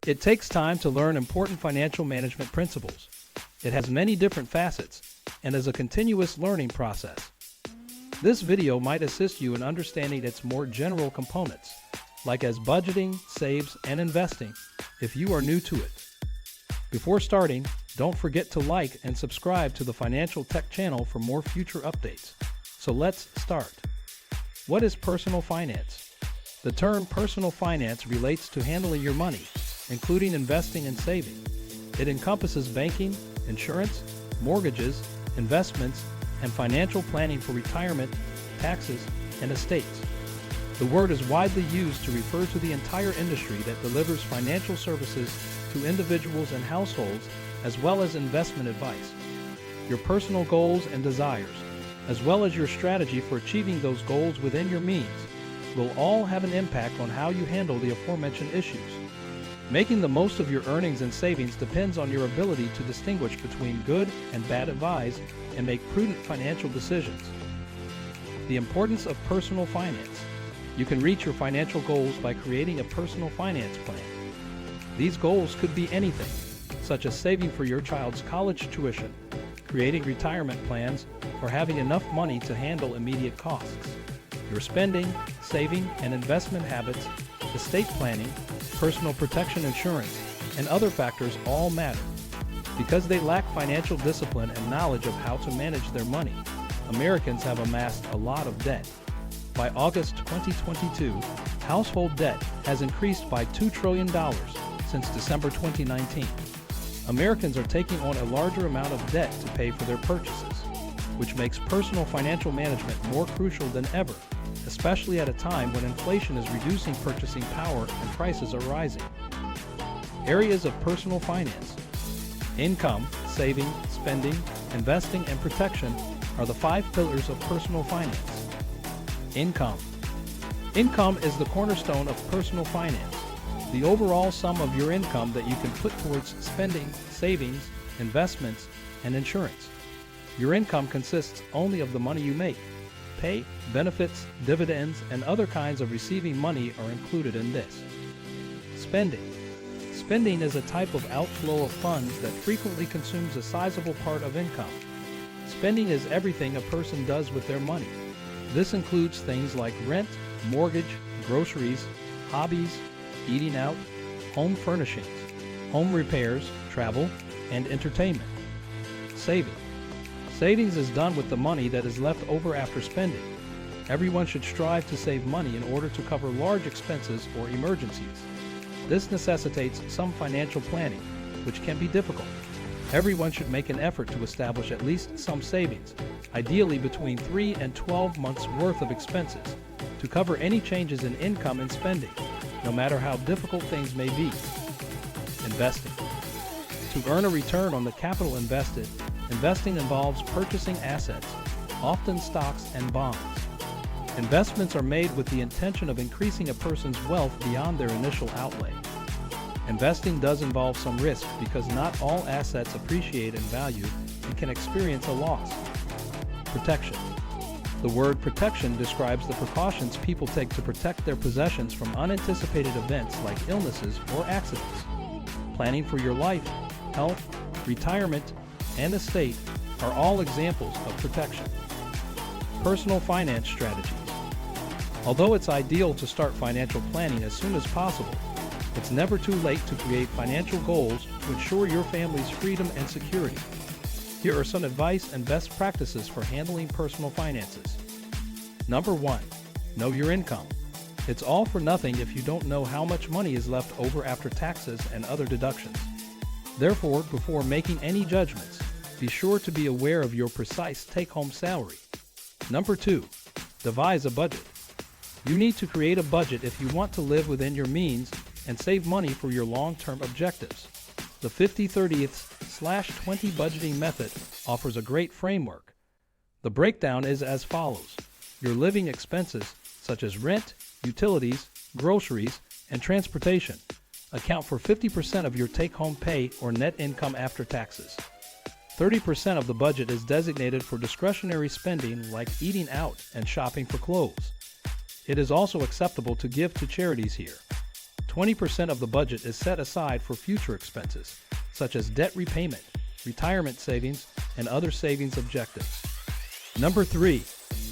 It takes time to learn important financial management principles. It has many different facets and is a continuous learning process. This video might assist you in understanding its more general components, like as budgeting, saves, and investing, if you are new to it. Before starting, don't forget to like and subscribe to the Financial Tech channel for more future updates. So let's start. What is personal finance? The term personal finance relates to handling your money, including investing and saving. It encompasses banking, insurance, mortgages, investments, and financial planning for retirement, taxes, and estates. The word is widely used to refer to the entire industry that delivers financial services to individuals and households, as well as investment advice. Your personal goals and desires, as well as your strategy for achieving those goals within your means, will all have an impact on how you handle the aforementioned issues. Making the most of your earnings and savings depends on your ability to distinguish between good and bad advice and make prudent financial decisions. The importance of personal finance. You can reach your financial goals by creating a personal finance plan. These goals could be anything, such as saving for your child's college tuition, creating retirement plans, or having enough money to handle immediate costs. Your spending, saving, and investment habits, estate planning, personal protection insurance, and other factors all matter. Because they lack financial discipline and knowledge of how to manage their money, Americans have amassed a lot of debt. By August 2022, household debt has increased by $2 trillion since December 2019. Americans are taking on a larger amount of debt to pay for their purchases, which makes personal financial management more crucial than ever, especially at a time when inflation is reducing purchasing power and prices are rising. Areas of personal finance. Income, saving, spending, investing, and protection are the 5 pillars of personal finance. Income. Income is the cornerstone of personal finance, the overall sum of your income that you can put towards spending, savings, investments, and insurance. Your income consists only of the money you make. Pay, benefits, dividends, and other kinds of receiving money are included in this. Spending. Spending is a type of outflow of funds that frequently consumes a sizable part of income. Spending is everything a person does with their money. This includes things like rent, mortgage, groceries, hobbies, eating out, home furnishings, home repairs, travel, and entertainment. Saving. Savings is done with the money that is left over after spending. Everyone should strive to save money in order to cover large expenses or emergencies. This necessitates some financial planning, which can be difficult. Everyone should make an effort to establish at least some savings, ideally between 3 and 12 months' worth of expenses, to cover any changes in income and spending, no matter how difficult things may be. Investing. To earn a return on the capital invested, investing involves purchasing assets, often stocks and bonds. Investments are made with the intention of increasing a person's wealth beyond their initial outlay. Investing does involve some risk because not all assets appreciate in value and can experience a loss. Protection. The word protection describes the precautions people take to protect their possessions from unanticipated events like illnesses or accidents. Planning for your life, health, retirement, and estate are all examples of protection. Personal finance strategies. Although it's ideal to start financial planning as soon as possible, it's never too late to create financial goals to ensure your family's freedom and security. Here are some advice and best practices for handling personal finances. Number 1, know your income. It's all for nothing if you don't know how much money is left over after taxes and other deductions. Therefore, before making any judgments, be sure to be aware of your precise take-home salary. Number 2, devise a budget. You need to create a budget if you want to live within your means and save money for your long-term objectives. The 50/30/20 budgeting method offers a great framework. The breakdown is as follows. Your living expenses, such as rent, utilities, groceries, and transportation, account for 50% of your take-home pay or net income after taxes. 30% of the budget is designated for discretionary spending like eating out and shopping for clothes. It is also acceptable to give to charities here. 20% of the budget is set aside for future expenses, such as debt repayment, retirement savings, and other savings objectives. Number 3.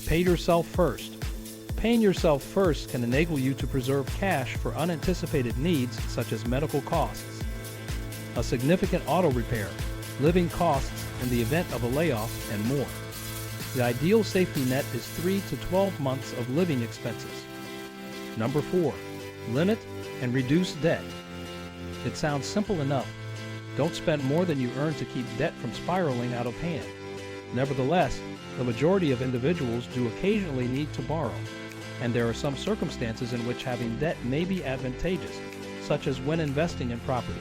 Pay yourself first. Paying yourself first can enable you to preserve cash for unanticipated needs such as medical costs, a significant auto repair, living costs in the event of a layoff, and more. The ideal safety net is 3 to 12 months of living expenses. Number 4. Limit and reduce debt. It sounds simple enough. Don't spend more than you earn to keep debt from spiraling out of hand. Nevertheless, the majority of individuals do occasionally need to borrow, and there are some circumstances in which having debt may be advantageous, such as when investing in property.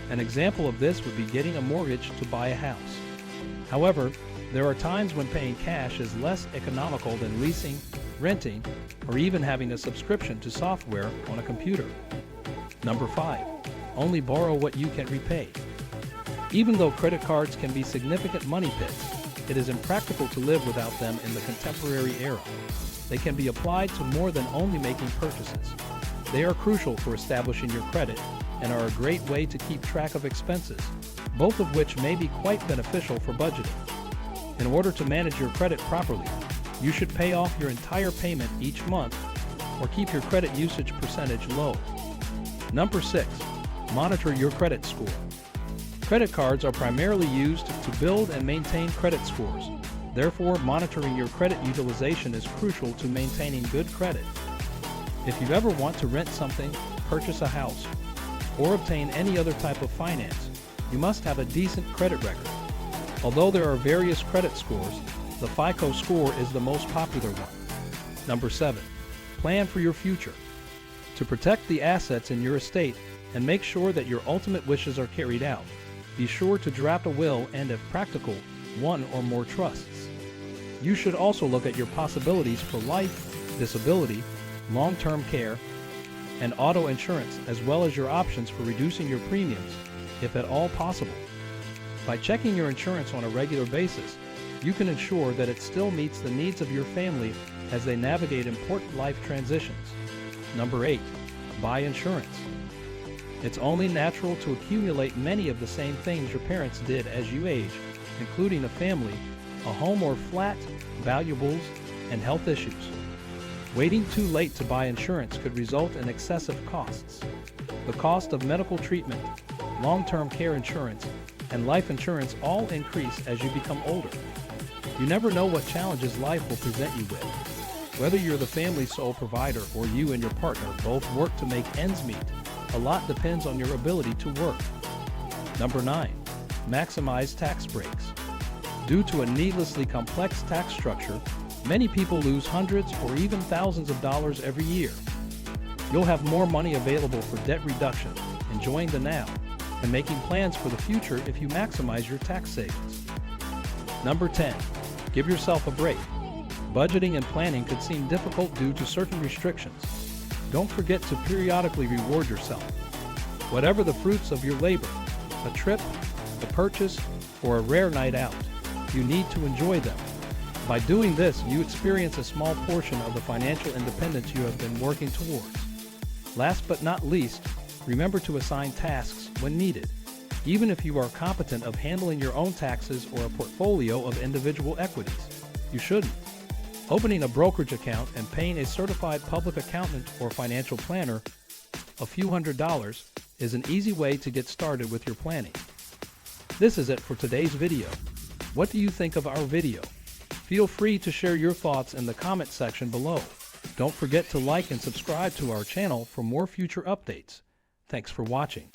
An example of this would be getting a mortgage to buy a house. However, there are times when paying cash is less economical than leasing, renting, or even having a subscription to software on a computer. Number 5. Only borrow what you can repay. Even though credit cards can be significant money pits, it is impractical to live without them in the contemporary era. They can be applied to more than only making purchases. They are crucial for establishing your credit and are a great way to keep track of expenses, both of which may be quite beneficial for budgeting. In order to manage your credit properly, you should pay off your entire payment each month or keep your credit usage percentage low. Number 6. Monitor your credit score. Credit cards are primarily used to build and maintain credit scores. Therefore, monitoring your credit utilization is crucial to maintaining good credit. If you ever want to rent something, purchase a house, or obtain any other type of finance, you must have a decent credit record. Although there are various credit scores, the FICO score is the most popular one. Number 7. Plan for your future. To protect the assets in your estate and make sure that your ultimate wishes are carried out, be sure to draft a will and, if practical, one or more trusts. You should also look at your possibilities for life, disability, long-term care, and auto insurance, as well as your options for reducing your premiums, if at all possible. By checking your insurance on a regular basis, you can ensure that it still meets the needs of your family as they navigate important life transitions. Number 8. Buy insurance. It's only natural to accumulate many of the same things your parents did as you age, including a family, a home or flat, valuables, and health issues. Waiting too late to buy insurance could result in excessive costs. The cost of medical treatment, long-term care insurance, and life insurance all increase as you become older. You never know what challenges life will present you with. Whether you're the family's sole provider or you and your partner both work to make ends meet, a lot depends on your ability to work. Number 9. Maximize tax breaks. Due to a needlessly complex tax structure, many people lose hundreds or even thousands of dollars every year. You'll have more money available for debt reduction, enjoying the now, and making plans for the future if you maximize your tax savings. Number 10. Give yourself a break. Budgeting and planning could seem difficult due to certain restrictions. Don't forget to periodically reward yourself. Whatever the fruits of your labor, a trip, a purchase, or a rare night out, you need to enjoy them. By doing this, you experience a small portion of the financial independence you have been working towards. Last but not least, remember to assign tasks when needed, even if you are competent of handling your own taxes or a portfolio of individual equities. You shouldn't. Opening a brokerage account and paying a certified public accountant or financial planner a few $100s is an easy way to get started with your planning. This is it for today's video. What do you think of our video? Feel free to share your thoughts in the comment section below. Don't forget to like and subscribe to our channel for more future updates. Thanks for watching.